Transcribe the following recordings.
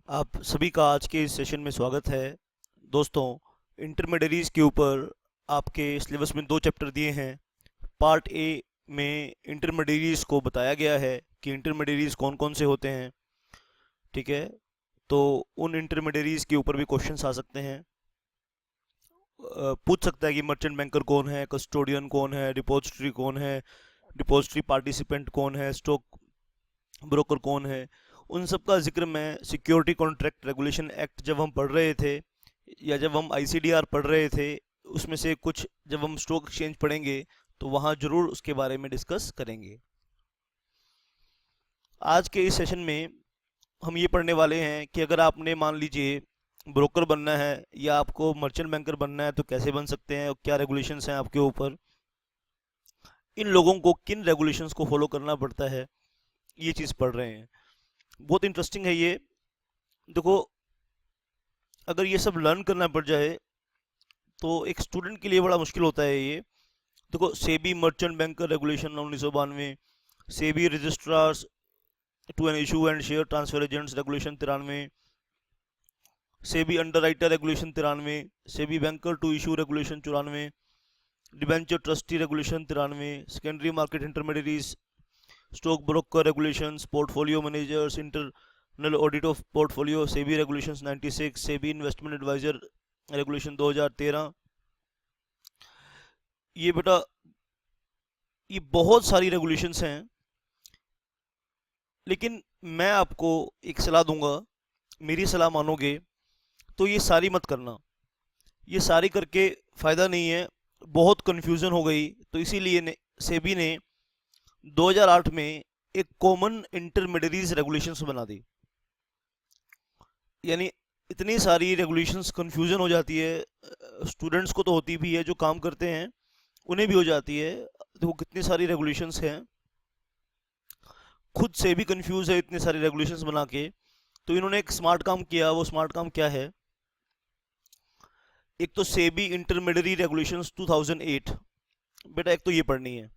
आप सभी का आज के इस सेशन में स्वागत है। दोस्तों, इंटरमीडियरीज के ऊपर आपके सिलेबस में दो चैप्टर दिए हैं। पार्ट ए में इंटरमीडियरीज को बताया गया है कि इंटरमीडियरीज कौन कौन से होते हैं। ठीक है, तो उन इंटरमीडियरीज के ऊपर भी क्वेश्चंस आ सकते हैं। पूछ सकता है कि मर्चेंट बैंकर कौन है, कस्टोडियन कौन है, डिपॉजिटरी कौन है, डिपॉजिटरी पार्टिसिपेंट कौन है, स्टॉक ब्रोकर कौन है। उन सब का जिक्र मैं सिक्योरिटी कॉन्ट्रैक्ट रेगुलेशन एक्ट जब हम पढ़ रहे थे या जब हम आईसीडीआर पढ़ रहे थे, उसमें से कुछ जब हम स्टॉक एक्सचेंज पढ़ेंगे तो वहाँ जरूर उसके बारे में डिस्कस करेंगे। आज के इस सेशन में हम ये पढ़ने वाले हैं कि अगर आपने मान लीजिए ब्रोकर बनना है या आपको मर्चेंट बैंकर बनना है तो कैसे बन सकते हैं और क्या रेगुलेशंस हैं आपके ऊपर, इन लोगों को किन रेगुलेशंस को फॉलो करना पड़ता है, ये चीज़ पढ़ रहे हैं। बहुत इंटरेस्टिंग है ये। देखो, अगर ये सब लर्न करना पड़ जाए तो एक स्टूडेंट के लिए बड़ा मुश्किल होता है ये। देखो, SEBI merchant banker regulation 1992, SEBI registrars to an issue and share transfer agents regulation 93, SEBI underwriter regulation 93, SEBI banker to issue regulation 94, debenture trustee regulation 93, secondary market intermediaries, stock broker regulations, portfolio managers, internal audit of portfolio, SEBI regulations 96, SEBI investment advisor regulation 2013। ये बेटा, ये बहुत सारी regulations हैं, लेकिन मैं आपको एक सलाह दूंगा, मेरी सलाह मानोगे तो ये सारी मत करना। ये सारी करके फ़ायदा नहीं है, बहुत कन्फ्यूज़न हो गई। तो इसीलिए सेबी ने 2008 में एक कॉमन इंटरमीडियरीज रेगुलेशंस बना दी। यानी इतनी सारी रेगुलेशंस कन्फ्यूज़न हो जाती है, स्टूडेंट्स को तो होती भी है, जो काम करते हैं उन्हें भी हो जाती है। देखो कितनी सारी रेगुलेशंस हैं, खुद से भी कंफ्यूज है इतनी सारी रेगुलेशंस बना के। तो इन्होंने एक स्मार्ट काम किया। वो स्मार्ट काम क्या है? एक तो सेबी इंटरमीडियरी रेगुलेशंस 2008, बेटा एक तो ये पढ़नी है।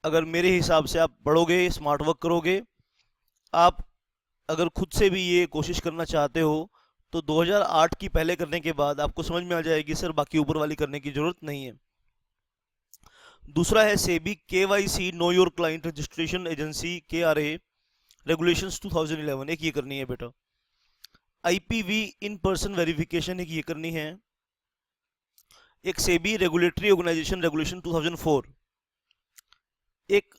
अगर मेरे हिसाब से आप पढ़ोगे, स्मार्ट वर्क करोगे, आप अगर खुद से भी ये कोशिश करना चाहते हो तो 2008 की पहले करने के बाद आपको समझ में आ जाएगी सर बाकी ऊपर वाली करने की जरूरत नहीं है। दूसरा है SEBI KYC know your client registration agency KRA regulations 2011, एक ये करनी है बेटा। आईपीवी इन पर्सन वेरिफिकेशन, एक ये करनी है। एक सेबी रेगुलेटरी ऑर्गेनाइजेशन रेगुलेशन 2004, एक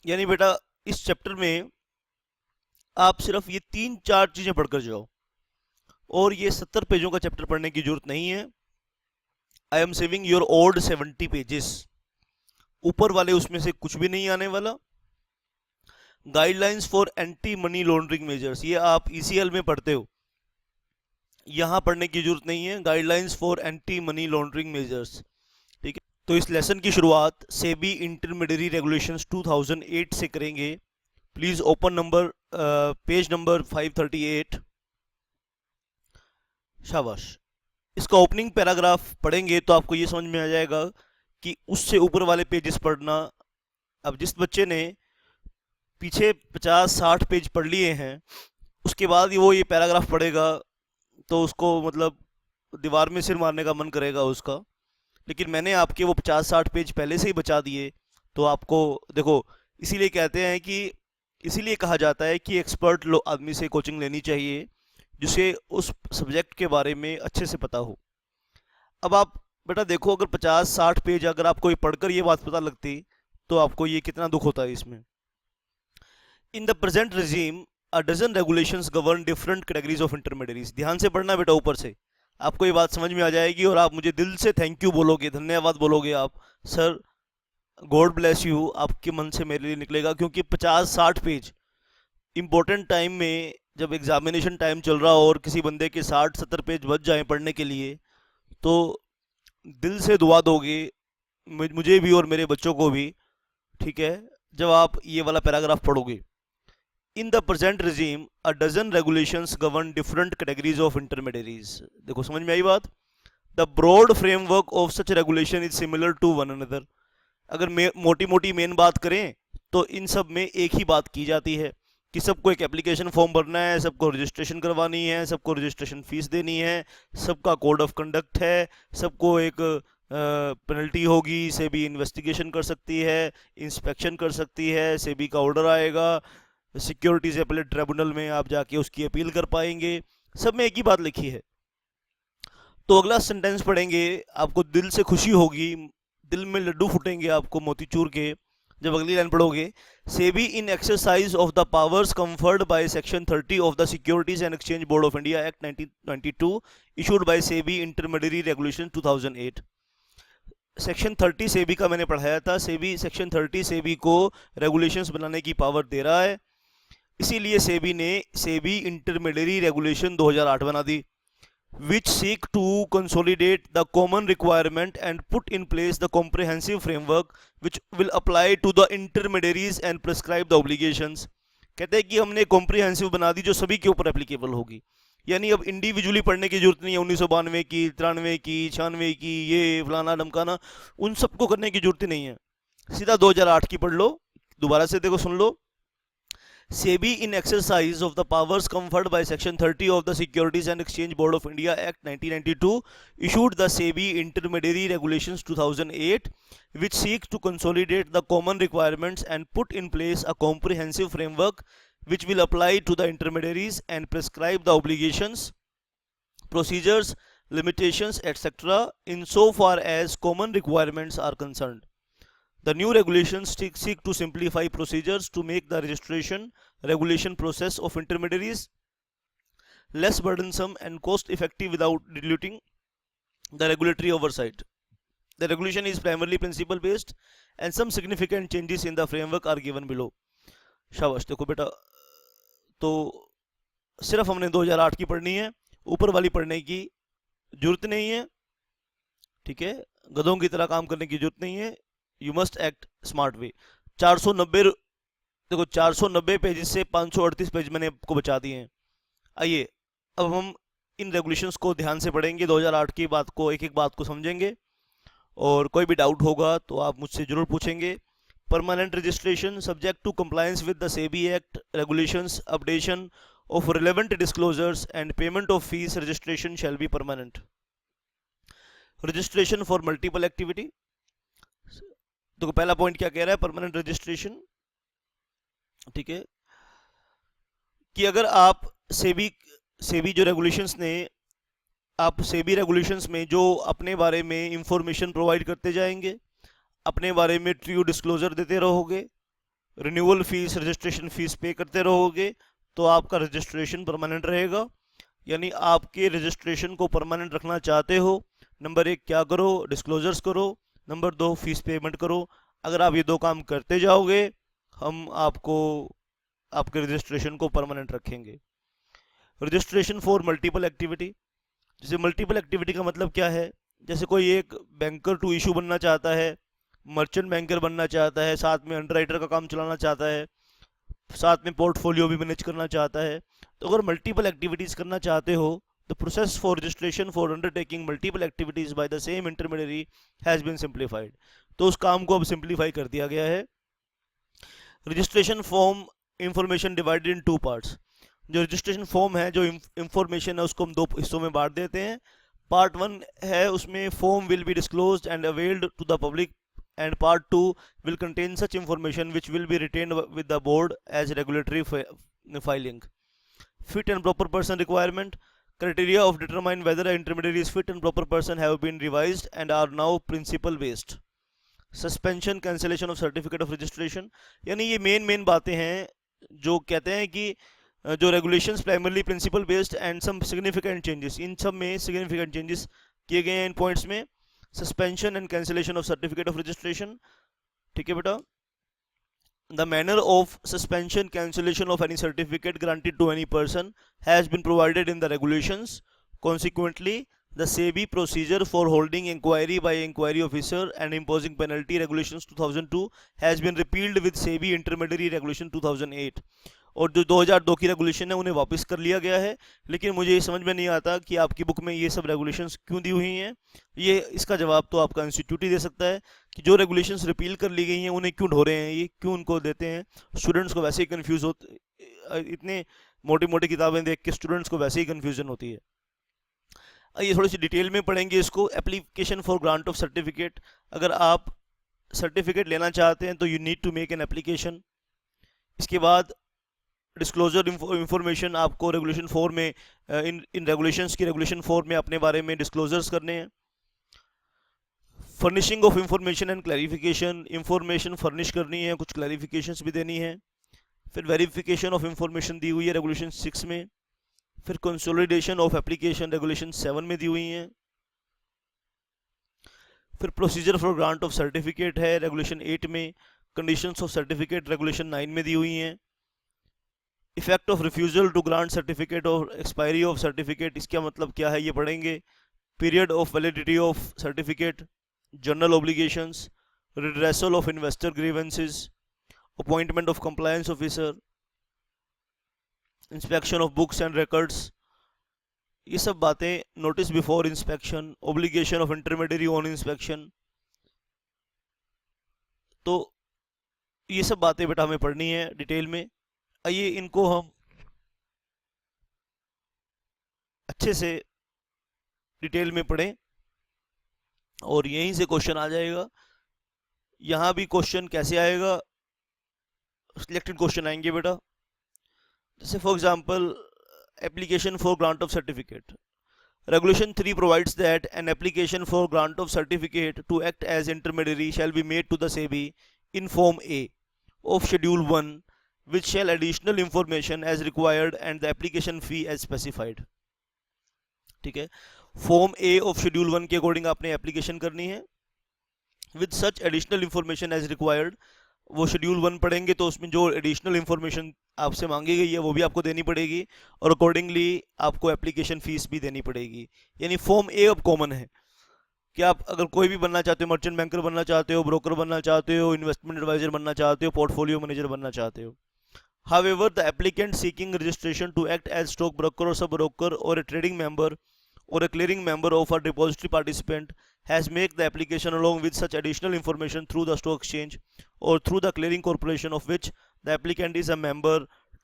यानी बेटा इस चैप्टर में आप सिर्फ ये 3-4 चीजें पढ़कर जाओ, और ये 70 पेजों का चैप्टर पढ़ने की जरूरत नहीं है। I am saving your old 70 pages. ऊपर वाले उसमें से कुछ भी नहीं आने वाला। Guidelines for anti money laundering measures, ये आप ईसीएल में पढ़ते हो, यहां पढ़ने की जरूरत नहीं है। Guidelines for anti money laundering measures, ठीक है। तो इस लेसन की शुरुआत सेबी इंटरमीडियरी रेगुलेशंस 2008 से करेंगे। Please open page number 538। शाबाश। इसका ओपनिंग पैराग्राफ पढ़ेंगे तो आपको ये समझ में आ जाएगा कि उससे ऊपर वाले पेजेस पढ़ना। अब जिस बच्चे ने पीछे 50-60 पेज पढ़ लिए हैं, उसके बाद वो ये पैराग्राफ पढ़ेगा तो उसको मतलब दीवार में सिर मारने का मन करेगा उसका। लेकिन मैंने आपके वो 50-60 पेज पहले से ही बचा दिए। तो आपको देखो, इसीलिए कहते हैं कि, इसीलिए कहा जाता है कि एक्सपर्ट आदमी से कोचिंग लेनी चाहिए जिसे उस सब्जेक्ट के बारे में अच्छे से पता हो। अब आप बेटा देखो, अगर 50-60 पेज अगर आपको ये पढ़कर ये बात पता लगती तो आपको ये कितना दुख होता है इसमें। In the present regime a dozen regulations govern different categories of intermediaries। ध्यान से पढ़ना बेटा, ऊपर से आपको ये बात समझ में आ जाएगी और आप मुझे दिल से थैंक यू बोलोगे, धन्यवाद बोलोगे आप, सर गॉड ब्लेस यू, आपके मन से मेरे लिए निकलेगा। क्योंकि 50-60 पेज इंपॉर्टेंट टाइम में, जब एग्जामिनेशन टाइम चल रहा हो और किसी बंदे के 60-70 पेज बच जाएं पढ़ने के लिए, तो दिल से दुआ दोगे मुझे भी और मेरे बच्चों को भी, ठीक है, जब आप ये वाला पैराग्राफ पढ़ोगे। In the present regime a dozen regulations govern different categories of intermediaries। देखो समझ में आई बात। The broad framework of such regulation is similar to one another. अगर मोटी मोटी मेन बात करें तो इन सब में एक ही बात की जाती है कि सबको एक एप्लीकेशन फॉर्म भरना है, सबको रजिस्ट्रेशन करवानी है, सबको रजिस्ट्रेशन फीस देनी है, सबका कोड ऑफ कंडक्ट है, सबको एक पेनल्टी होगी, सेबी इन्वेस्टिगेशन कर सकती है, इंस्पेक्शन कर सकती है, सेबी का ऑर्डर आएगा, सिक्योरिटी से अपील ट्रिब्यूनल में आप जाके उसकी अपील कर पाएंगे। सब में एक ही बात लिखी है। तो अगला सेंटेंस पढ़ेंगे, आपको दिल से खुशी होगी, दिल में लड्डू फूटेंगे आपको मोतीचूर के जब अगली लाइन पढ़ोगे। SEBI in exercise of the powers conferred by section 30 of the securities and exchange board of India act 1992 issued by SEBI intermediary regulation 2008। Section 30 SEBI का मैंने पढ़ाया था। सेबी सेक्शन 30 सेबी को रेगुलेशंस बनाने की पावर दे रहा है, इसीलिए सेबी ने सेबी इंटरमीडियरी रेगुलेशन 2008 बना दी, which seek to consolidate the common requirement and put in place the comprehensive framework which will apply to the intermediaries and prescribe the obligations। कहते हैं कि हमने कॉम्प्रिहेंसिव बना दी जो सभी के ऊपर एप्लीकेबल होगी, यानी अब इंडिविजुअली पढ़ने की जरूरत नहीं है, 1992 की, 93 की, 96 की, ये फलाना डमकाना, उन सबको करने की जरूरत नहीं है, सीधा 2008 की पढ़ लो। दोबारा से देखो, सुन लो। SEBI in exercise of the powers conferred by Section 30 of the Securities and Exchange Board of India Act 1992 issued the SEBI Intermediary Regulations 2008, which seek to consolidate the common requirements and put in place a comprehensive framework which will apply to the intermediaries and prescribe the obligations, procedures, limitations, etc. insofar as common requirements are concerned. The new regulations seek to simplify procedures to make the registration regulation process of intermediaries less burdensome and cost effective without diluting the regulatory oversight. The regulation is primarily principle based and some significant changes in the framework are given below। शाबाश। देखो बेटा, तो सिर्फ हमने 2008 की पढ़नी है, ऊपर वाली पढ़ने की जरूरत नहीं है, ठीक है। गधों की तरह काम करने की जरूरत नहीं है, you must act smart way. 490 देखो 490 पेज से 538 पेज मैंने आपको बचा दिए हैं। आइए अब हम इन रेगुलेशंस को ध्यान से पढ़ेंगे, 2008 की बात को, एक एक बात को समझेंगे, और कोई भी डाउट होगा तो आप मुझसे जरूर पूछेंगे। Permanent registration subject to compliance with the SEBI act regulations, updation of relevant disclosures and payment of fees, registration shall be permanent. Registration for multiple activity, तो पहला पॉइंट क्या कह रहा है, परमानेंट रजिस्ट्रेशन, ठीक है, कि अगर आप सेबी जो रेगुलेशंस ने, आप सेबी रेगुलेशंस में जो अपने बारे में इंफॉर्मेशन प्रोवाइड करते जाएंगे, अपने बारे में ट्रू डिस्क्लोजर देते रहोगे, रिन्यूअल फीस, रजिस्ट्रेशन फीस पे करते रहोगे, तो आपका रजिस्ट्रेशन परमानेंट रहेगा। यानी आपके रजिस्ट्रेशन को परमानेंट रखना चाहते हो, नंबर 1 क्या करो, डिस्क्लोजर्स करो, नंबर 2 फीस पेमेंट करो। अगर आप ये दो काम करते जाओगे, हम आपको आपके रजिस्ट्रेशन को परमानेंट रखेंगे। रजिस्ट्रेशन फॉर मल्टीपल एक्टिविटी, जैसे मल्टीपल एक्टिविटी का मतलब क्या है, जैसे कोई एक बैंकर टू इशू बनना चाहता है, मर्चेंट बैंकर बनना चाहता है, साथ में अंडरराइटर का काम चलाना चाहता है, साथ में पोर्टफोलियो भी मैनेज करना चाहता है। तो अगर मल्टीपल एक्टिविटीज़ करना चाहते हो, the process for registration for undertaking multiple activities by the same intermediary has been simplified। तो उस काम को अब सिंप्लीफाई कर दिया गया है। Registration form information divided in 2 parts, जो रजिस्ट्रेशन फॉर्म है, जो इंफॉर्मेशन है, उसको हम 2 हिस्सों में बांट देते हैं। पार्ट 1 है, उसमें form will be disclosed and availed to the public, and part 2 will contain such information which will be retained with the board as regulatory filing। Fit and proper person requirement, criteria of determine whether an intermediary is fit and proper person have been revised and are now principle based। Suspension cancellation of certificate of registration, यानी ये main बातें हैं जो कहते हैं कि जो regulations primarily principle based and some significant changes, इन सब में significant changes किए गए हैं इन points में। Suspension and cancellation of certificate of registration, ठीक है बेटा। The manner of suspension, cancellation of any certificate granted to any person has been provided in the regulations। Consequently, the SEBI procedure for holding inquiry by inquiry officer and imposing penalty regulations 2002 has been repealed with SEBI intermediary regulation 2008। और जो 2002 की regulation है उन्हें वापस कर लिया गया है। लेकिन मुझे ये समझ में नहीं आता कि आपकी बुक में ये सब रेगुलेशंस क्यों दी हुई हैं। ये इसका जवाब तो आपका इंस्टीट्यूट ही दे सकता है कि जो रेगुलेशंस रिपील कर ली गई हैं उन्हें क्यों ढो रहे हैं, ये क्यों उनको देते हैं। स्टूडेंट्स को वैसे ही कन्फ्यूज़ होते, इतने मोटी मोटी किताबें देख के स्टूडेंट्स को वैसे ही कन्फ्यूजन होती है। आइए थोड़ी सी डिटेल में पढ़ेंगे इसको। Application for grant of certificate, अगर आप सर्टिफिकेट लेना चाहते हैं तो you need to make an application. इसके बाद डिस्क्लोजर इंफॉर्मेशन, आपको रेगुलेशन 4 में इन रेगुलेशंस की रेगुलेशन 4 में अपने बारे में डिस्क्लोजर्स करने हैं। Furnishing of information and clarification, information furnish करनी है, कुछ क्लैरिफिकेशंस भी देनी है। फिर वेरिफिकेशन ऑफ इंफॉर्मेशन दी हुई है रेगुलेशन 6 में। फिर कंसोलिडेशन ऑफ एप्लीकेशन रेगुलेशन 7 में दी हुई है। फिर procedure for grant of certificate है रेगुलेशन 8 में। कंडीशंस ऑफ सर्टिफिकेट रेगुलेशन 9 में दी हुई हैं। Effect of refusal to grant certificate और एक्सपायरी ऑफ सर्टिफिकेट, इसका मतलब क्या है ये पढ़ेंगे। Period of validity of certificate, general obligations, redressal of investor grievances, appointment of compliance officer, inspection of books and records, ये सब बातें। Notice before inspection, obligation of intermediary on inspection. तो ये सब बातें बेटा हमें पढ़नी है डिटेल में। आइए इनको हम अच्छे से डिटेल में पढ़ें और यहीं से क्वेश्चन आ जाएगा। यहाँ भी क्वेश्चन कैसे आएगा, सिलेक्टेड क्वेश्चन आएंगे बेटा। जैसे for example application for grant of certificate, regulation 3 provides that an application for grant of certificate to act as intermediary shall be made to the SEBI in Form A of Schedule 1 which shall additional information as required and the application fee as specified। ठीक है, form A of schedule 1 के according आपने application करनी है। With such additional information as required, वो schedule 1 पढ़ेंगे तो उसमें जो एडिशनल इंफॉर्मेशन आपसे मांगी गई है वो भी आपको देनी पड़ेगी और अकॉर्डिंगली आपको एप्लीकेशन फीस भी देनी पड़ेगी। यानी फॉर्म ए अब कॉमन है कि आप अगर कोई भी बनना चाहते हो, मर्चेंट बैंकर बनना चाहते हो, ब्रोकर बनना चाहते हो, इन्वेस्टमेंट एडवाइजर बनना चाहते हो, पोर्टफोलियो मैनेजर बनना चाहते हो। However, the applicant seeking registration to act as stock broker or sub broker or a trading member or a clearing member of a depository participant has made the application along with such additional information through the stock exchange or through the clearing corporation of which the applicant is a member,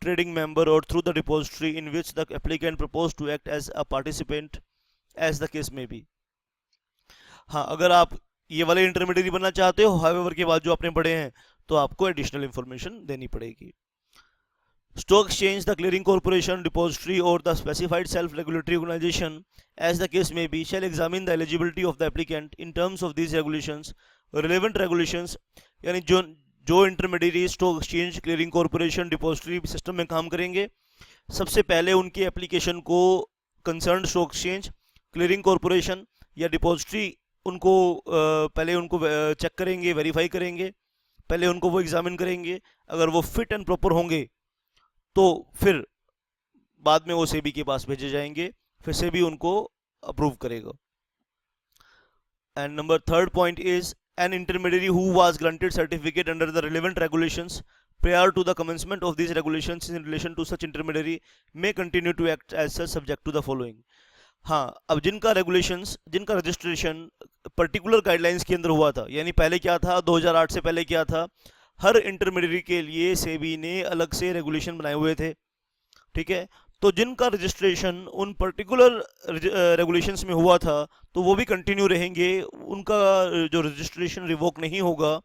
trading member, or through the depository in which the applicant proposed to act as a participant as the case may be। हाँ, अगर आप ये वाले intermediate बनना चाहते हो, however के बाद जो आपने पढ़े हैं तो आपको एडिशनल इंफॉर्मेशन देनी पड़ेगी। Stock exchange, the clearing corporation, depository, or the specified self-regulatory organization, as the case may be, shall examine the eligibility of the applicant in terms of these regulations, relevant regulations। यानी जो intermediate stock exchange, clearing corporation, depository system में काम करेंगे, सबसे पहले उनकी application को concern stock exchange, clearing corporation या डिपॉजिटरी उनको पहले उनको चेक करेंगे, वेरीफाई करेंगे, पहले उनको वो एग्जामिन करेंगे। अगर वो फिट एंड प्रॉपर होंगे तो फिर बाद में वो सेबी के पास भेजे जाएंगे, फिर सेबी उनको अप्रूव करेगा। And number third point is an intermediary who was granted certificate under the relevant regulations prior to the commencement of these regulations in relation to such intermediary may continue to act as such subject to the following। हाँ, अब जिनका regulations, जिनका registration particular guidelines के अंदर हुआ था, यानी पहले क्या था, 2008 से पहले क्या था, हर इंटरमीडियरी के लिए सेबी ने अलग से रेगुलेशन बनाए हुए थे। ठीक है, तो जिनका रजिस्ट्रेशन उन पर्टिकुलर रेगुलेशंस में हुआ था तो वो भी कंटिन्यू रहेंगे, उनका जो रजिस्ट्रेशन रिवोक नहीं होगा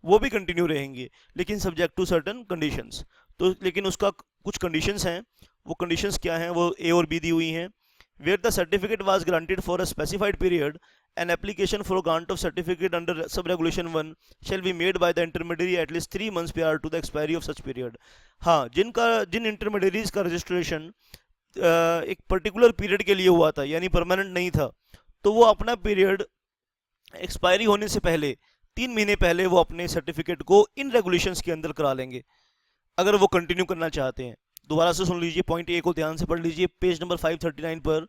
वो भी कंटिन्यू रहेंगे, लेकिन सब्जेक्ट टू सर्टन कंडीशंस। तो लेकिन उसका कुछ कंडीशंस हैं, वो कंडीशंस क्या हैं, वो ए और बी दी हुई हैं। Where the certificate was granted for a specified period, an application for grant of certificate under sub regulation 1 shall be made by the intermediary at least 3 months prior to the expiry of such period। हाँ, जिन intermediaries का registration एक particular period के लिए हुआ था, यानी permanent नहीं था, तो वो अपना पीरियड एक्सपायरी होने से पहले 3 महीने पहले वो अपने सर्टिफिकेट को इन रेगुलेशंस के अंदर करा लेंगे, अगर वो कंटिन्यू करना चाहते हैं। दोबारा से सुन लीजिए, पॉइंट ए को ध्यान से पढ़ लीजिए, पेज नंबर 539 पर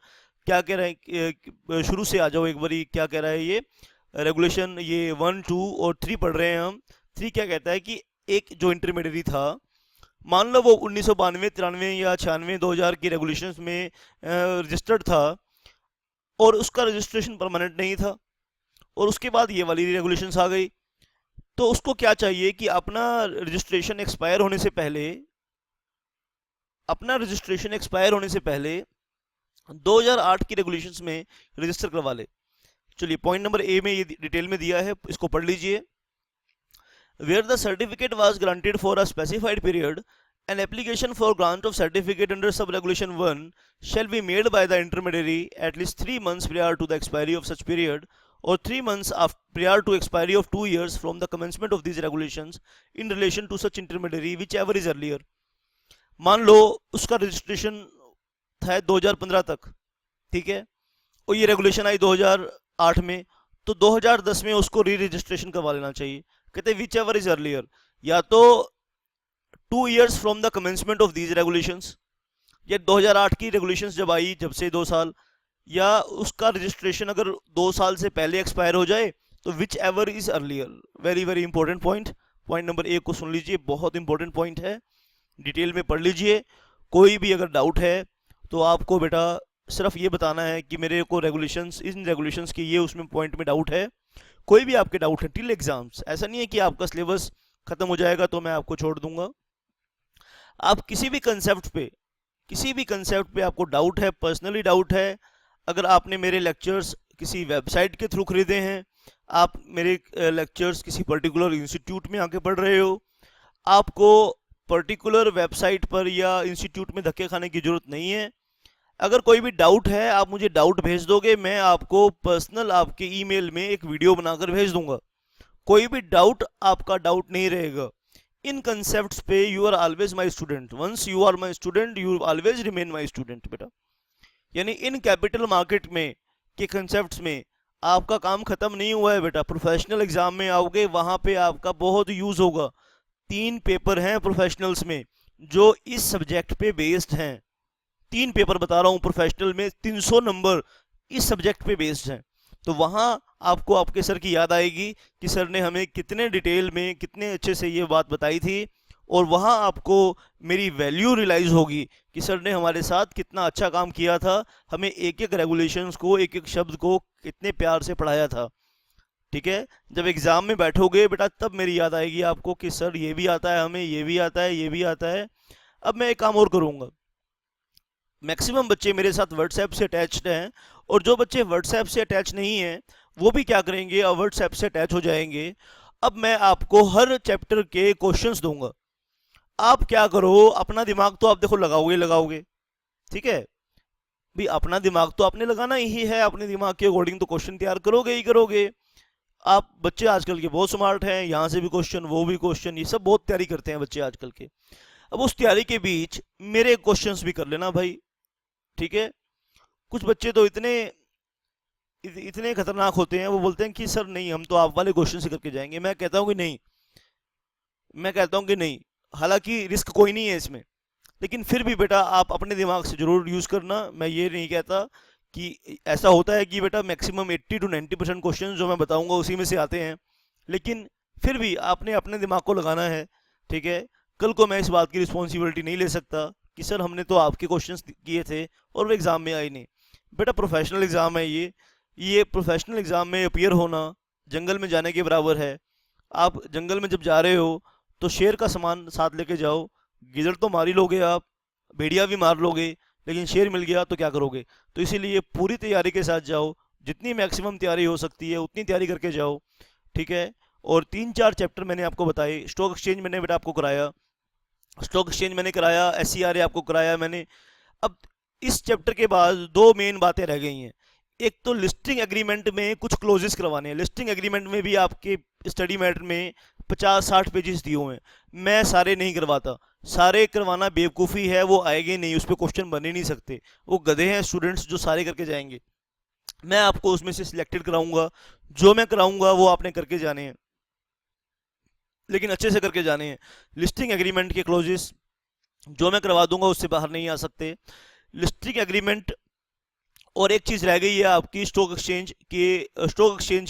क्या कह रहा है, शुरू से आ जाओ एक बारी, क्या कह रहा है ये रेगुलेशन, ये 1, 2 और 3 पढ़ रहे हैं हम। 3 क्या कहता है कि एक जो इंटरमीडियरी था मान लो वो 1992, 93 या 96, 2000 की रेगुलेशंस में रजिस्टर्ड था और उसका रजिस्ट्रेशन परमानेंट नहीं था, और उसके बाद ये वाली रेगुलेशंस आ गई, तो उसको क्या चाहिए कि रजिस्ट्रेशन एक्सपायर होने से पहले अपना रजिस्ट्रेशन एक्सपायर होने से पहले 2008 की रेगुलेशंस में रजिस्टर करवा ले। चलिए पॉइंट नंबर ए में ये डिटेल में दिया है, इसको पढ़ लीजिए। Where the certificate was granted for a specified period, an application for grant of certificate under sub-regulation 1 shall be made by the intermediary at least 3 months prior to the expiry of such period, or 3 months prior to expiry of 2 years from the commencement of these regulations in relation to such intermediary, whichever is earlier। मान लो उसका registration था 2015 तक, ठीक है, और ये regulation आई 2008 में, तो 2010 में उसको री रजिस्ट्रेशन करवा लेना चाहिए। कहते हैं विच एवर इज अर्लियर, या तो 2 years from the commencement of these regulations, या 2008 की रेगुलेशंस जब आई, जब से 2 साल, या उसका रजिस्ट्रेशन अगर 2 साल से पहले एक्सपायर हो जाए तो which ever is earlier. Very very important point. Point number 1 को सुन लीजिए, बहुत इंपॉर्टेंट पॉइंट है, डिटेल में पढ़ लीजिए। कोई भी अगर डाउट है तो आपको बेटा सिर्फ ये बताना है कि मेरे को रेगुलेशंस, इन रेगुलेशंस की ये उसमें पॉइंट में डाउट है। कोई भी आपके डाउट है टिल एग्जाम्स, ऐसा नहीं है कि आपका सिलेबस खत्म हो जाएगा तो मैं आपको छोड़ दूंगा। आप किसी भी कंसेप्ट पे आपको डाउट है, पर्सनली डाउट है, अगर आपने मेरे लेक्चर्स किसी वेबसाइट के थ्रू खरीदे हैं, आप मेरे लेक्चर्स किसी पर्टिकुलर इंस्टीट्यूट में आके पढ़ रहे हो, आपको पर्टिकुलर वेबसाइट पर या इंस्टीट्यूट में धक्के खाने की जरूरत नहीं है। अगर कोई भी डाउट है आप मुझे डाउट भेज दोगे, मैं आपको पर्सनल आपके ईमेल में एक वीडियो बनाकर भेज दूंगा। कोई भी डाउट आपका डाउट नहीं रहेगा। इन कंसेप्ट्स पे you are always my student, once you are my student you always remain my student बेटा। यानी इन कैपिटल मार्केट में के कंसेप्ट्स में आपका काम खत्म नहीं हुआ है बेटा। प्रोफेशनल एग्जाम में आओगे वहां पे आपका बहुत यूज होगा। 3 पेपर हैं प्रोफेशनल्स में जो इस सब्जेक्ट पे बेस्ड हैं। 3 पेपर बता रहा हूँ प्रोफेशनल में, 300 नंबर इस सब्जेक्ट पे बेस्ड हैं। तो वहाँ आपको आपके सर की याद आएगी कि सर ने हमें कितने डिटेल में, कितने अच्छे से ये बात बताई थी, और वहाँ आपको मेरी वैल्यू रियलाइज होगी कि सर ने हमारे साथ कितना अच्छा काम किया था, हमें एक एक रेगुलेशंस को, एक एक शब्द को कितने प्यार से पढ़ाया था। ठीक है, जब एग्जाम में बैठोगे बेटा तब मेरी याद आएगी आपको कि सर ये भी आता है, हमें ये भी आता है, ये भी आता है। अब मैं एक काम और करूँगा, मैक्सिमम बच्चे मेरे साथ व्हाट्सएप से अटैच्ड हैं, और जो बच्चे व्हाट्सएप से अटैच नहीं हैं वो भी क्या करेंगे, अब व्हाट्सएप से अटैच हो जाएंगे। अब मैं आपको हर चैप्टर के क्वेश्चंस दूंगा। आप क्या करो, अपना दिमाग तो आप देखो लगाओगे, ठीक है भाई, अपना दिमाग तो आपने लगाना ही है, अपने दिमाग के अकॉर्डिंग तो क्वेश्चन तैयार करोगे ही करोगे। आप बच्चे आजकल के बहुत स्मार्ट हैं, यहाँ से भी क्वेश्चन, वो भी क्वेश्चन, ये सब बहुत तैयारी करते हैं बच्चे आजकल के। अब उस तैयारी के बीच मेरे क्वेश्चंस भी कर लेना भाई, ठीक है। कुछ बच्चे तो इतने खतरनाक होते हैं, वो बोलते हैं कि सर नहीं, हम तो आप वाले क्वेश्चन से करके जाएंगे। मैं कहता हूँ कि नहीं, हालांकि रिस्क कोई नहीं है इसमें, लेकिन फिर भी बेटा आप अपने दिमाग से जरूर यूज़ करना। मैं ये नहीं कहता कि ऐसा होता है कि बेटा मैक्सिमम 80 to 90% क्वेश्चन जो मैं बताऊंगा उसी में से आते हैं, लेकिन फिर भी आपने अपने दिमाग को लगाना है, ठीक है। कल को मैं इस बात की रिस्पॉन्सिबिलिटी नहीं ले सकता कि सर हमने तो आपके क्वेश्चंस किए थे और वो एग्ज़ाम में आए नहीं। बेटा प्रोफेशनल एग्ज़ाम है ये प्रोफेशनल एग्ज़ाम में अपीयर होना जंगल में जाने के बराबर है। आप जंगल में जब जा रहे हो तो शेर का सामान साथ लेके जाओ। गिदड़ तो मार ही लोगे आप, भेड़िया भी मार लोगे, लेकिन शेर मिल गया तो क्या करोगे। तो इसीलिए पूरी तैयारी के साथ जाओ, जितनी मैक्सिमम तैयारी हो सकती है उतनी तैयारी करके जाओ, ठीक है। और 3-4 चैप्टर मैंने आपको बताए। स्टॉक एक्सचेंज मैंने बेटा आपको कराया, SCRA आपको कराया मैंने। अब इस चैप्टर के बाद 2 मेन बातें रह गई हैं। एक तो लिस्टिंग एग्रीमेंट में कुछ क्लोजेस करवाने हैं। लिस्टिंग एग्रीमेंट में भी आपके स्टडी मैटर में 50-60 पेजेस दिए हुए हैं। मैं सारे नहीं करवाता, सारे करवाना बेवकूफ़ी है, वो आएंगे नहीं, उस पर क्वेश्चन बन ही नहीं सकते। वो गधे हैं स्टूडेंट्स जो सारे करके जाएंगे। मैं आपको उसमें से सिलेक्टेड कराऊंगा, जो मैं कराऊंगा वो आपने करके जाने हैं, लेकिन अच्छे से करके जाने हैं। लिस्टिंग एग्रीमेंट के क्लोजेस जो मैं करवा दूंगा उससे बाहर नहीं आ सकते। लिस्टिंग एग्रीमेंट, और एक चीज़ रह गई है आपकी स्टॉक एक्सचेंज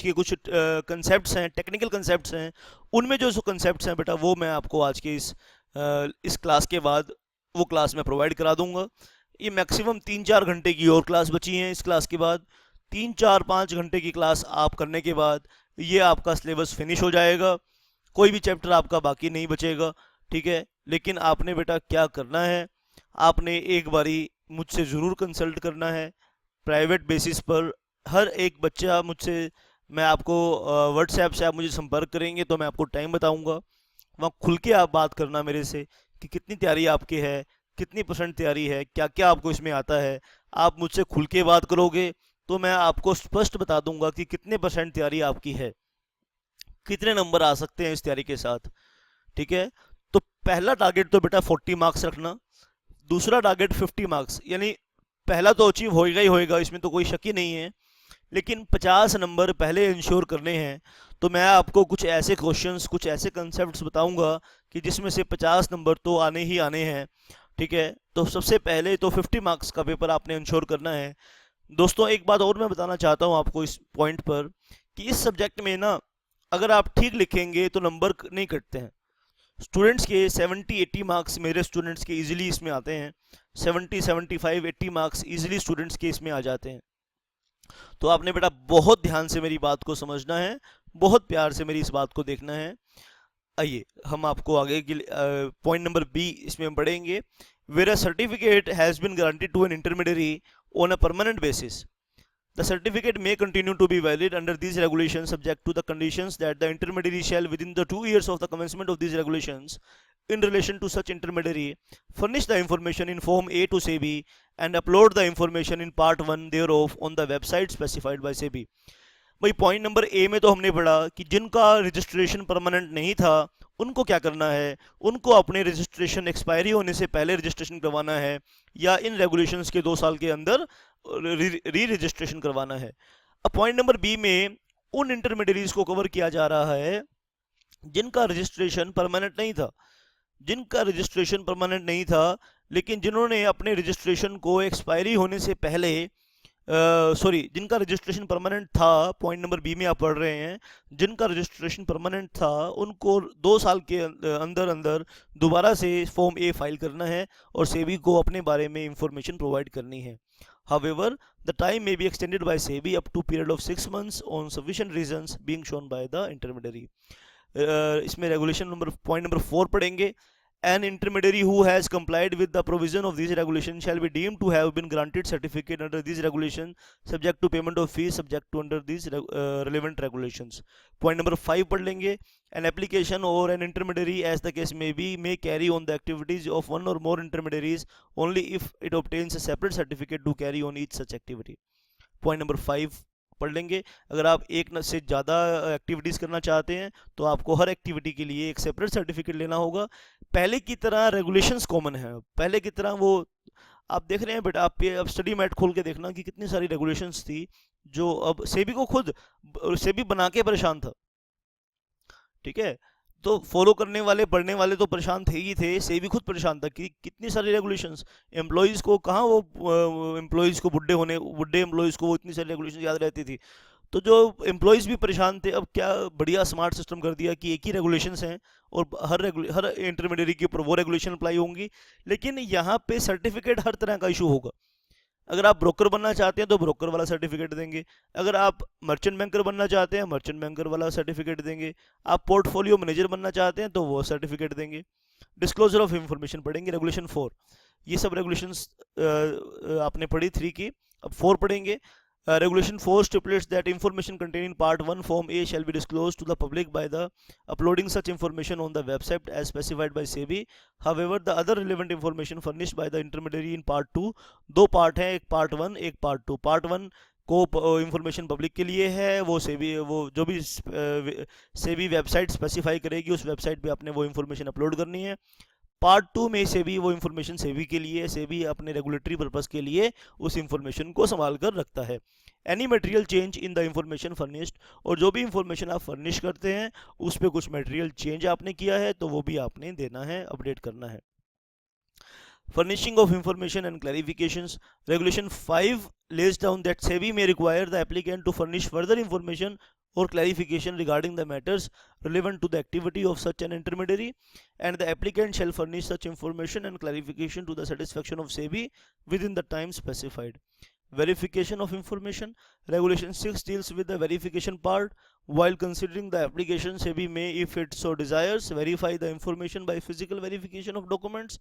के कुछ कंसेप्ट्स हैं, टेक्निकल कंसेप्ट्स हैं। उनमें जो कंसेप्ट्स हैं बेटा वो मैं आपको आज के इस इस क्लास के बाद वो क्लास मैं प्रोवाइड करा दूंगा। ये मैक्सिमम 3-4 घंटे की और क्लास बची हैं। इस क्लास के बाद 3-4-5 घंटे की क्लास आप करने के बाद ये आपका सिलेबस फिनिश हो जाएगा, कोई भी चैप्टर आपका बाकी नहीं बचेगा। ठीक है, लेकिन आपने बेटा क्या करना है, आपने एक बारी मुझसे ज़रूर कंसल्ट करना है प्राइवेट बेसिस पर। हर एक बच्चा मुझसे, मैं आपको व्हाट्सएप से आप मुझे संपर्क करेंगे तो मैं आपको टाइम बताऊंगा, वहाँ खुल के आप बात करना मेरे से कि कितनी तैयारी आपकी है, कितनी परसेंट तैयारी है, क्या क्या आपको इसमें आता है। आप मुझसे खुल के बात करोगे तो मैं आपको स्पष्ट बता दूंगा कि कितने परसेंट तैयारी आपकी है, कितने नंबर आ सकते हैं इस तैयारी के साथ। ठीक है, तो पहला टारगेट तो बेटा 40 मार्क्स रखना, दूसरा टारगेट 50 मार्क्स, यानी पहला तो अचीव होएगा ही होएगा, इसमें तो कोई शक ही नहीं है, लेकिन 50 नंबर पहले इंश्योर करने हैं। तो मैं आपको कुछ ऐसे क्वेश्चंस, कुछ ऐसे कंसेप्ट्स बताऊंगा कि जिसमें से 50 नंबर तो आने ही आने हैं। ठीक है, तो सबसे पहले तो 50 मार्क्स का पेपर आपने इंश्योर करना है। दोस्तों एक बात और मैं बताना चाहता हूँ आपको इस पॉइंट पर कि इस सब्जेक्ट में ना, अगर आप ठीक लिखेंगे तो नंबर नहीं कटते हैं। स्टूडेंट्स के 70-80 मार्क्स मेरे स्टूडेंट्स के इजीली इसमें आते हैं, 70-75-80 मार्क्स इजीली स्टूडेंट्स के इसमें आ जाते हैं। तो आपने बेटा बहुत ध्यान से मेरी बात को समझना है, बहुत प्यार से मेरी इस बात को देखना है। आइए हम आपको आगे के पॉइंट नंबर बी इसमें बढ़ेंगे। Where a certificate has been guaranteed to an intermediary on a permanent basis, the certificate may continue to be valid under these regulations subject to the conditions that the intermediary shall within the 2 years of the commencement of these regulations in relation to such intermediary furnish the information in form A to SEBI and upload the information in part 1 thereof on the website specified by SEBI। भाई point number A में तो हमने पढ़ा कि जिनका registration permanent नहीं था उनको क्या करना है, उनको अपने रजिस्ट्रेशन एक्सपायरी होने से पहले रजिस्ट्रेशन करवाना है या इन रेगुलेशंस के 2 साल के अंदर री रजिस्ट्रेशन करवाना है। अब पॉइंट नंबर बी में उन इंटरमीडियरीज को कवर किया जा रहा है जिनका रजिस्ट्रेशन परमानेंट नहीं था, जिनका रजिस्ट्रेशन परमानेंट नहीं था लेकिन जिन्होंने अपने रजिस्ट्रेशन को एक्सपायरी होने से पहले, सॉरी, जिनका रजिस्ट्रेशन परमानेंट था, पॉइंट नंबर बी में आप पढ़ रहे हैं, जिनका रजिस्ट्रेशन परमानेंट था उनको 2 साल के अंदर अंदर दोबारा से फॉर्म ए फाइल करना है और सेबी को अपने बारे में इंफॉर्मेशन प्रोवाइड करनी है। However, the time may be extended by SEBI up to period of 6 months on sufficient reasons being shown by the intermediary। इसमें रेगुलेशन नंबर पॉइंट नंबर 4 पढ़ेंगे। An intermediary who has complied with the provision of these regulations shall be deemed to have been granted certificate under these regulations subject to payment of fees subject to under these relevant regulations। Point number 5 पढ़ लेंगे। An application or an intermediary as the case may be may carry on the activities of one or more intermediaries only if it obtains a separate certificate to carry on each such activity। Point number 5 पढ़ लेंगे। अगर आप एक से ज़्यादा activities करना चाहते हैं तो आपको हर एक्टिविटी के लिए एक सेपरेट सर्टिफिकेट लेना होगा। पहले की तरह रेगुलेशंस कॉमन है, पहले की तरह वो आप देख रहे हैं बेटा, आप अब स्टडी मैट खोल के देखना कि कितनी सारी रेगुलेशंस थी जो अब सेबी को खुद सेबी बना के परेशान था। ठीक है, तो फॉलो करने वाले, पढ़ने वाले तो परेशान थे ही थे, सेबी खुद परेशान था कि कितनी सारी रेगुलेशंस, एम्प्लॉयज़ को कहाँ वो एम्प्लॉयज़ को बुढ़े एम्प्लॉयज़ को वो इतनी सारी रेगुलेशन याद रहती थी। तो जो एम्प्लॉयज़ भी परेशान थे। अब क्या बढ़िया स्मार्ट सिस्टम कर दिया कि एक ही रेगुलेशंस हैं और हर इंटरमीडिएरी के ऊपर वो रेगुलेशन अप्लाई होंगी, लेकिन यहाँ पे सर्टिफिकेट हर तरह का इशू होगा। अगर आप ब्रोकर बनना चाहते हैं तो ब्रोकर वाला सर्टिफिकेट देंगे, अगर आप मर्चेंट बैंकर बनना चाहते हैं मर्चेंट बैंकर वाला सर्टिफिकेट देंगे, आप पोर्टफोलियो मैनेजर बनना चाहते हैं तो वो सर्टिफिकेट देंगे। डिस्क्लोजर ऑफ इंफॉर्मेशन पढ़ेंगे, रेगुलेशन 4, ये सब रेगुलेशंस आपने पढ़ी 3 की, अब 4 पढ़ेंगे। Regulation 4 stipulates that information contained in Part 1 Form A shall be disclosed to the public by the uploading such information on the website as specified by SEBI। However, the other relevant information furnished by the intermediary in Part 2, दो part हैं, एक Part 1 एक Part 2। Part 1 को information public के लिए है, वो सेबी, वो जो भी सेबी वेबसाइट स्पेसिफाई करेगी उस वेबसाइट पे आपने वो इंफॉर्मेशन अपलोड करनी है। पार्ट 2 में सेबी वो इंफॉर्मेशन सेबी के लिए, सेबी अपने रेगुलेटरी पर्पस के लिए उस इंफॉर्मेशन को संभाल कर रखता है। Any material change in the information furnished, और जो भी इंफॉर्मेशन आप फर्निश करते हैं उस पर कुछ मटेरियल चेंज आपने किया है तो वो भी आपने देना है, अपडेट करना है। Furnishing of information and clarifications, Regulation 5 lays down that SEBI may require the applicant to furnish further information or clarification regarding the matters relevant to the activity of such an intermediary, and the applicant shall furnish such information and clarification to the satisfaction of SEBI within the time specified. Verification of information. Regulation 6 deals with the verification part. While considering the application, SEBI may, if it so desires, verify the information by physical verification of documents,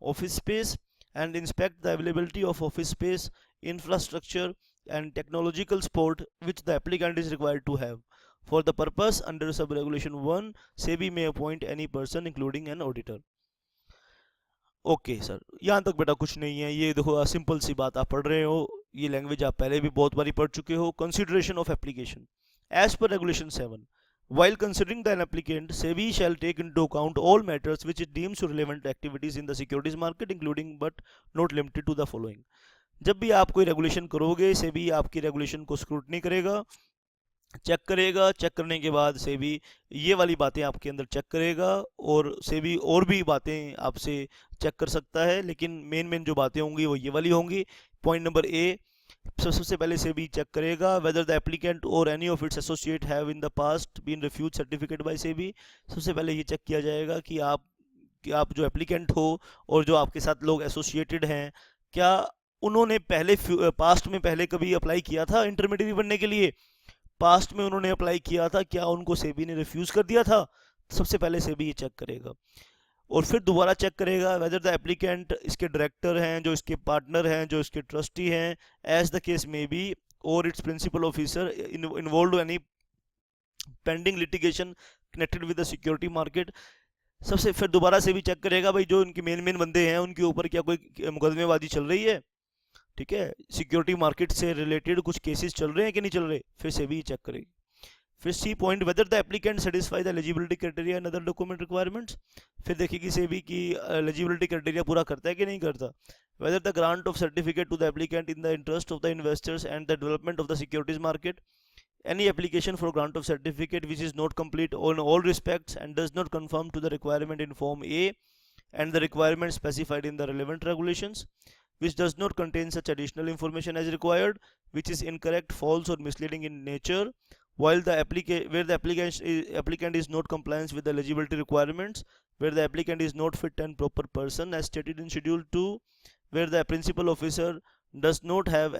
office space, and inspect the availability of office space, infrastructure, and technological support which the applicant is required to have. For the purpose, under sub-regulation 1, SEBI may appoint any person including an auditor. Okay sir, यहाँ तक बेटा कुछ नहीं है। ये देखो simple सी बात आप पढ़ रहे हो, ये लैंग्वेज आप पहले भी बहुत बारी पढ़ चुके हो। Consideration of application as per regulation 7, while considering the applicant, SEBI shall take into account all matters which it deems relevant activities in the securities market, including but not limited to the following. जब भी आप कोई regulation करोगे, SEBI आपकी regulation को scrutiny करेगा, check करेगा। Check करने के बाद SEBI ये वाली बातें आपके अंदर चेक करेगा, और SEBI और भी बातें आपसे चेक कर सकता है, लेकिन मेन जो बातें होंगी वो ये वाली होंगी। पॉइंट नंबर ए, सबसे पहले SEBI चेक करेगा whether the applicant or any of its associate have in the past been refuse certificate by SEBI। सबसे पहले ये चेक किया जाएगा कि आप जो एप्लीकेंट हो और जो आपके साथ लोग एसोसिएटेड हैं, क्या उन्होंने पहले पास्ट में पहले कभी अप्लाई किया था इंटरमीडिएट बनने के लिए? पास्ट में उन्होंने अप्लाई किया था, क्या उनको SEBI ने रिफ्यूज कर दिया था? सबसे पहले SEBI ये चेक करेगा, और फिर दोबारा चेक करेगा वेदर द एप्लीकेंट, इसके डायरेक्टर हैं, जो इसके पार्टनर हैं, जो इसके ट्रस्टी हैं, as the case may be, और its principal officer involve any pending litigation connected with the security market. सबसे फिर दोबारा SEBI चेक करेगा भाई जो इनके मेन बंदे हैं उनके ऊपर क्या कोई मुकदमेबाजी चल रही है, ठीक है, सिक्योरिटी मार्केट से रिलेटेड कुछ केसेस चल रहे हैं कि नहीं चल रहे, फिर SEBI चेक करेगी। फिर C point, whether the applicant satisfy the eligibility criteria and other document requirements. फिर देखेगी SEBI की एलिजिबिलिटी क्राइटेरिया पूरा करता है कि नहीं करता। Whether the grant of certificate to the applicant in the interest of the investors and the development of the securities market. Any application for grant of certificate which is not complete on all respects and does not conform to the requirement in Form A and the requirements specified in the relevant regulations, which does not contain such additional information as required, which is incorrect, false or misleading in nature, while the applicant is not compliant with the eligibility requirements, where the applicant is not fit and proper person as stated in Schedule 2, where the principal officer does not have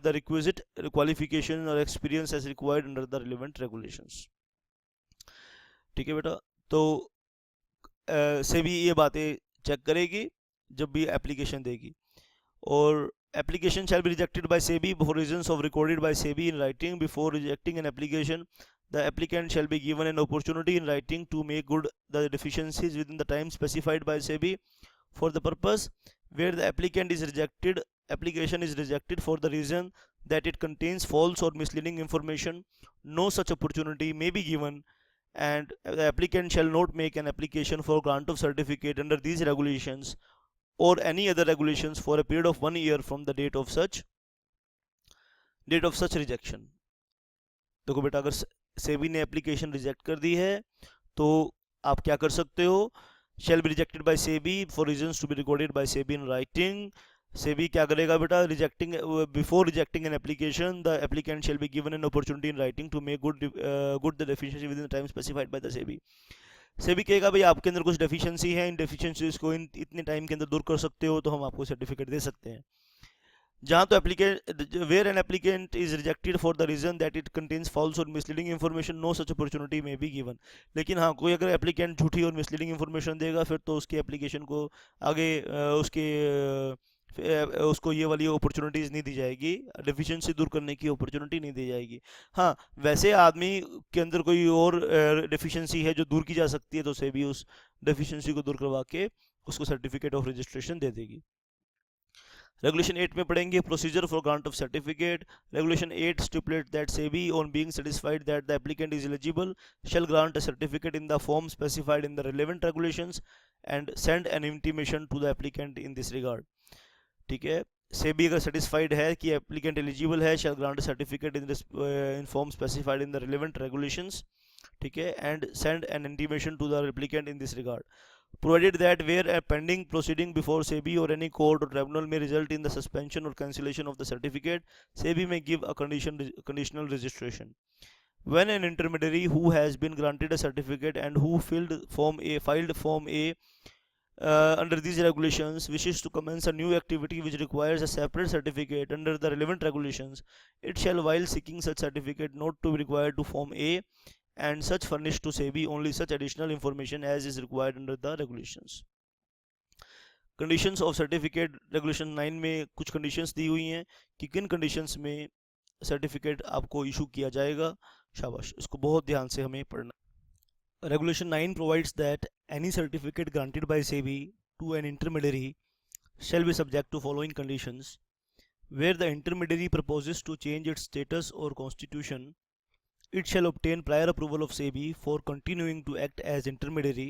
the requisite qualification or experience as required under the relevant regulations। ठीक है बेटा, तो SEBI ये बातें check करेगी जब भी application देगी, और application shall be rejected by SEBI for reasons of recorded by SEBI in writing. Before rejecting an application, the applicant shall be given an opportunity in writing to make good the deficiencies within the time specified by SEBI. For the purpose where the application is rejected for the reason that it contains false or misleading information, no such opportunity may be given, and the applicant shall not make an application for grant of certificate under these regulations or any other regulations for a period of 1 year from the date of such rejection। देखो बेटा, अगर SEBI ने application reject कर दी है तो आप क्या कर सकते हो? shall be rejected by SEBI for reasons to be recorded by SEBI in writing। SEBI क्या करेगा बेटा? Before rejecting an application, the applicant shall be given an opportunity in writing to make good the deficiency within the time specified by the SEBI। SEBI कहेगा भाई आपके अंदर कुछ deficiency है, इन deficiencies को इतने टाइम के अंदर दूर कर सकते हो तो हम आपको सर्टिफिकेट दे सकते हैं। जहाँ तो applicant where an applicant is rejected for the reason that it contains false और misleading information, no such opportunity may be given. लेकिन हाँ, कोई अगर एप्लीकेंट झूठी और मिसलीडिंग इन्फॉर्मेशन देगा फिर तो उसकी एप्लीकेशन को आगे उसको ये वाली अपॉर्चुनिटीज़ नहीं दी जाएगी, डेफिशिएंसी दूर करने की अपॉर्चुनिटी नहीं दी जाएगी। हाँ, वैसे आदमी के अंदर कोई और डेफिशिएंसी है जो दूर की जा सकती है तो SEBI उस डेफिशिएंसी को दूर करवा के उसको सर्टिफिकेट ऑफ रजिस्ट्रेशन दे देगी। रेगुलेशन 8 में पढ़ेंगे procedure for grant of certificate. Regulation 8 stipulate that SEBI on being satisfied that the applicant is eligible shall grant a certificate in the form specified in the relevant regulations and send an intimation to the applicant in this regard। ठीक है, SEBI अगर satisfied है कि applicant eligible है, shall grant a certificate in form specified in the relevant regulations, ठीक है, and send an intimation to the applicant in this regard, provided that where a pending proceeding before SEBI or any court or tribunal may result in the suspension or cancellation of the certificate, SEBI may give a conditional registration। when an intermediary who has been granted a certificate and who filed Form A under these regulations wishes to commence a new activity which requires a separate certificate under the relevant regulations, it shall, while seeking such certificate, not to be required to Form A and such furnish to SEBI only such additional information as is required under the regulations. Conditions of certificate regulation 9 में कुछ conditions दी हुई हैं कि किन conditions में certificate आपको issue किया जाएगा। शाबाश, इसको बहुत ध्यान से हमें पढ़ना। Regulation 9 provides that any certificate granted by SEBI to an intermediary shall be subject to following conditions. Where the intermediary proposes to change its status or constitution, it shall obtain prior approval of SEBI for continuing to act as intermediary